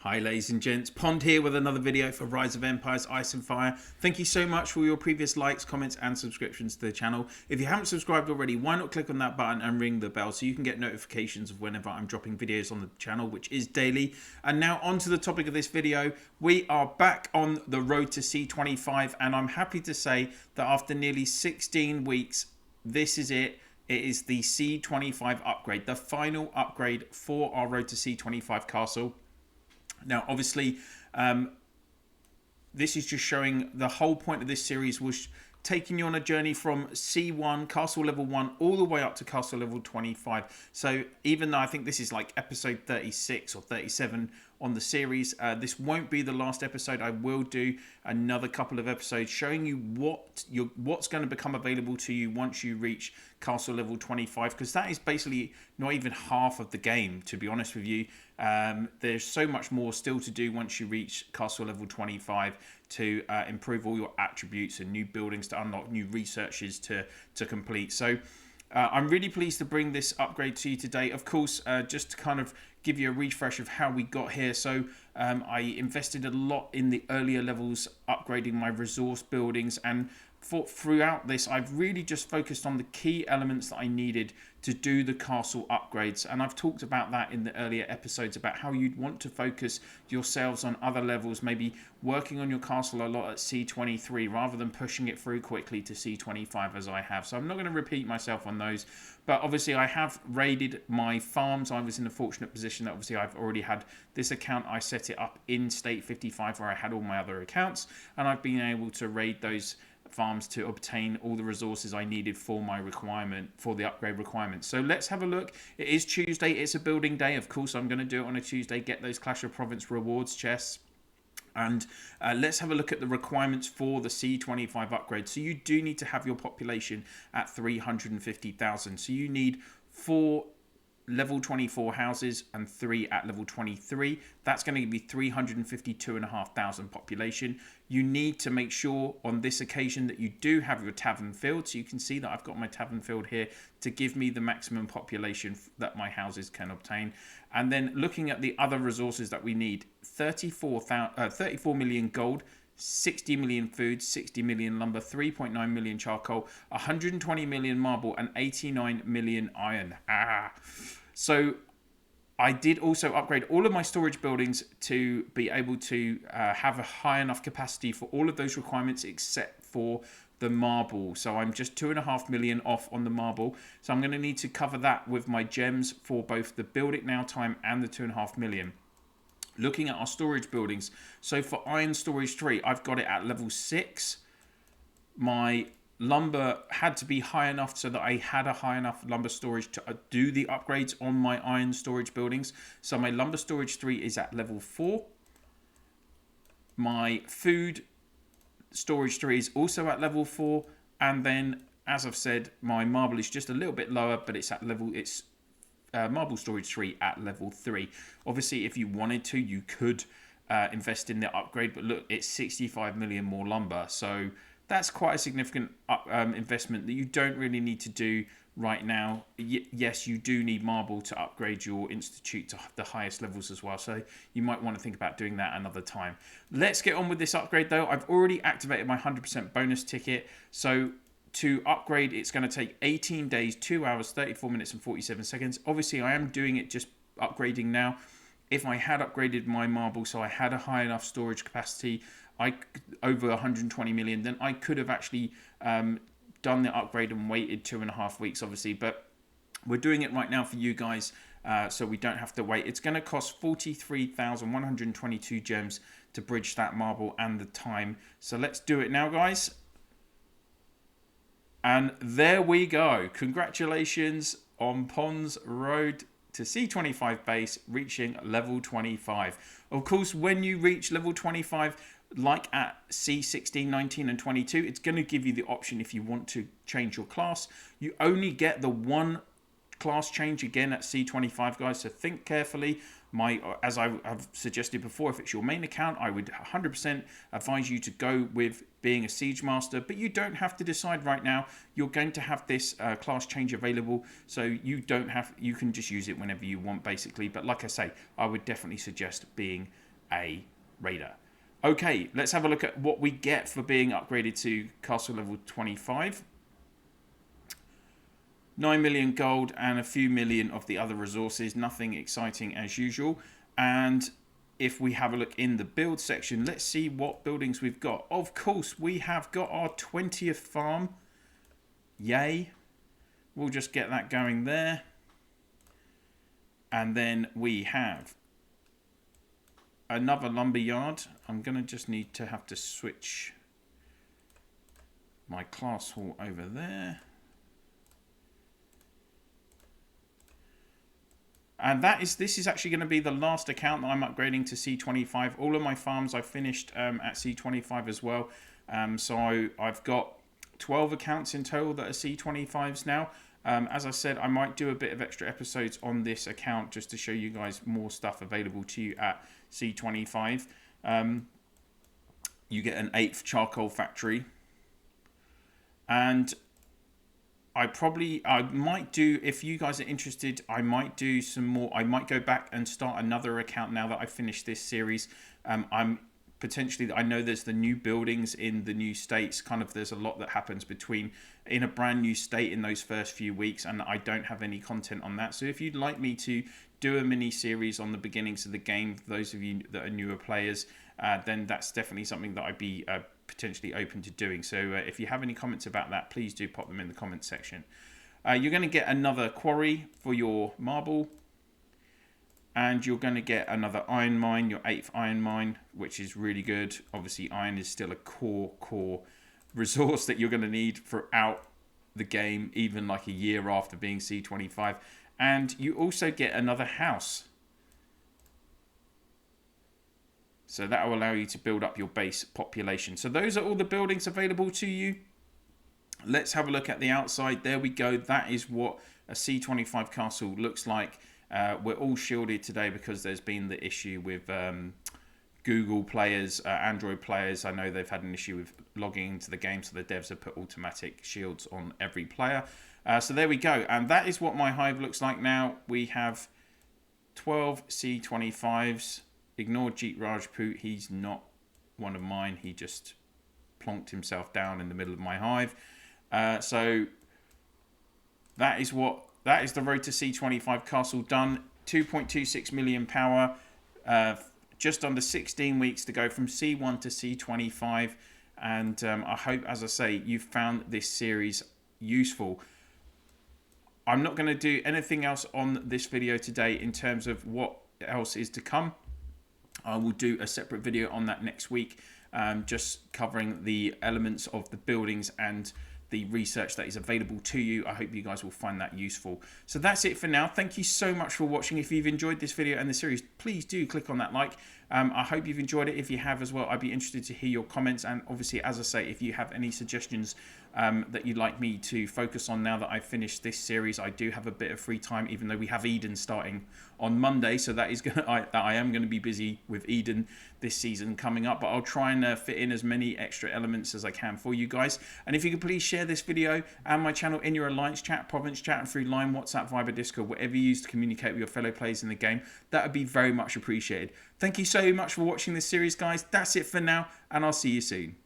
Hi ladies and gents, Pond here with another video for Rise of Empires Ice and Fire. Thank you so much for your previous likes, comments and subscriptions to the channel. If you haven't subscribed already, why not click on that button and ring the bell so you can get notifications of whenever I'm dropping videos on the channel, which is daily. And now on to the topic of this video. We are back on the road to C25 and I'm happy to say that after nearly 16 weeks, this is it. It is the C25 upgrade, the final upgrade for our road to C25 castle. Now, obviously, this is just showing the whole point of this series was taking you on a journey from C1, castle level 1, all the way up to castle level 25. So even though I think this is like episode 36 or 37 on the series, this won't be the last episode. I will do another couple of episodes showing you what's going to become available to you once you reach castle level 25, because that is basically not even half of the game, to be honest with you. There's so much more still to do once you reach castle level 25 to improve all your attributes and new buildings to unlock, new researches to complete. So I'm really pleased to bring this upgrade to you today. Of course, just to kind of give you a refresh of how we got here. So I invested a lot in the earlier levels, upgrading my resource buildings, and throughout this I've really just focused on the key elements that I needed to do the castle upgrades, and I've talked about that in the earlier episodes about how you'd want to focus yourselves on other levels, maybe working on your castle a lot at C23 rather than pushing it through quickly to C25 as I have. So I'm not going to repeat myself on those, but obviously I have raided my farms. I was in a fortunate position that obviously I've already had this account. I set it up in state 55 where I had all my other accounts, and I've been able to raid those farms to obtain all the resources I needed for my requirement, for the upgrade requirements. So let's have a look. It is Tuesday, it's a building day. Of course I'm going to do it on a Tuesday, get those Clash of Province rewards chests. And let's have a look at the requirements for the C25 upgrade. So you do need to have your population at 350,000. So you need 4 level 24 houses and 3 at level 23. That's going to be 352,500 population. You need to make sure on this occasion that you do have your tavern filled. So you can see that I've got my tavern filled here to give me the maximum population that my houses can obtain. And then looking at the other resources that we need, 34 million gold, 60 million food, 60 million lumber, 3.9 million charcoal, 120 million marble, and 89 million iron. So I did also upgrade all of my storage buildings to be able to have a high enough capacity for all of those requirements except for the marble. So I'm just 2.5 million off on the marble. So I'm going to need to cover that with my gems for both the build it now time and the 2.5 million. Looking at our storage buildings, so for iron storage 3, I've got it at level 6. My lumber had to be high enough so that I had a high enough lumber storage to do the upgrades on my iron storage buildings. So my lumber storage 3 is at level 4. My food storage 3 is also at level 4. And then, as I've said, my marble is just a little bit lower, but it's at level, marble storage 3 at level 3. Obviously, if you wanted to, you could invest in the upgrade, but look, it's 65 million more lumber, so that's quite a significant investment that you don't really need to do right now. Yes, you do need marble to upgrade your institute to the highest levels as well, so you might want to think about doing that another time. Let's get on with this upgrade though. I've already activated my 100% bonus ticket, so to upgrade, it's going to take 18 days, 2 hours, 34 minutes and 47 seconds. Obviously, I am doing it just upgrading now. If I had upgraded my marble, so I had a high enough storage capacity, over 120 million, then I could have actually done the upgrade and waited 2.5 weeks, obviously. But we're doing it right now for you guys, so we don't have to wait. It's going to cost 43,122 gems to bridge that marble and the time. So let's do it now, guys. And there we go. Congratulations on Pond's road to C25 base, reaching level 25. Of course, when you reach level 25, like at C16, 19 and 22, it's going to give you the option if you want to change your class. You only get the one class change again at C25, guys, so think carefully. As I have suggested before, if it's your main account, I would 100% advise you to go with being a Siege Master, but you don't have to decide right now. You're going to have this class change available, so you can just use it whenever you want, basically. But like I say, I would definitely suggest being a raider. Okay, let's have a look at what we get for being upgraded to castle level 25. 9 million gold and a few million of the other resources. Nothing exciting as usual. And if we have a look in the build section, let's see what buildings we've got. Of course, we have got our 20th farm. Yay. We'll just get that going there. And then we have another lumber yard. I'm going to just need to have to switch my class hall over there. And this is actually going to be the last account that I'm upgrading to C25. All of my farms I finished at C25 as well. So I've got 12 accounts in total that are C25s now. As I said, I might do a bit of extra episodes on this account just to show you guys more stuff available to you at C25. You get an 8th charcoal factory. And I might do, if you guys are interested, I might do some more. I might go back and start another account now that I've finished this series. I know there's the new buildings in the new states. There's a lot that happens in a brand new state in those first few weeks, and I don't have any content on that. So if you'd like me to do a mini series on the beginnings of the game, for those of you that are newer players, then that's definitely something that I'd be potentially open to doing. So if you have any comments about that, please do pop them in the comments section. You're going to get another quarry for your marble, and you're going to get another iron mine, your 8th iron mine, which is really good. Obviously iron is still a core resource that you're going to need throughout the game, even like a year after being C25. And you also get another house. So that will allow you to build up your base population. So those are all the buildings available to you. Let's have a look at the outside. There we go. That is what a C25 castle looks like. We're all shielded today because there's been the issue with Google players, Android players. I know they've had an issue with logging into the game, so the devs have put automatic shields on every player. So there we go. And that is what my hive looks like now. We have 12 C25s. Ignore Jeet Rajput, he's not one of mine. He just plonked himself down in the middle of my hive. So that is the road to C25 castle done. 2.26 million power. Just under 16 weeks to go from C1 to C25. And I hope, as I say, you've found this series useful. I'm not going to do anything else on this video today in terms of what else is to come. I will do a separate video on that next week, just covering the elements of the buildings and the research that is available to you. I hope you guys will find that useful. So that's it for now. Thank you so much for watching. If you've enjoyed this video and the series, please do click on that like. I hope you've enjoyed it. If you have as well, I'd be interested to hear your comments. And obviously, as I say, if you have any suggestions that you'd like me to focus on now that I've finished this series, I do have a bit of free time, even though we have Eden starting on Monday. So that is I am going to be busy with Eden this season coming up. But I'll try and fit in as many extra elements as I can for you guys. And if you could please share this video and my channel in your Alliance chat, Province chat, and through Line, WhatsApp, Viber, Discord, whatever you use to communicate with your fellow players in the game, that would be very much appreciated. Thank you so much for watching this series, guys. That's it for now, and I'll see you soon.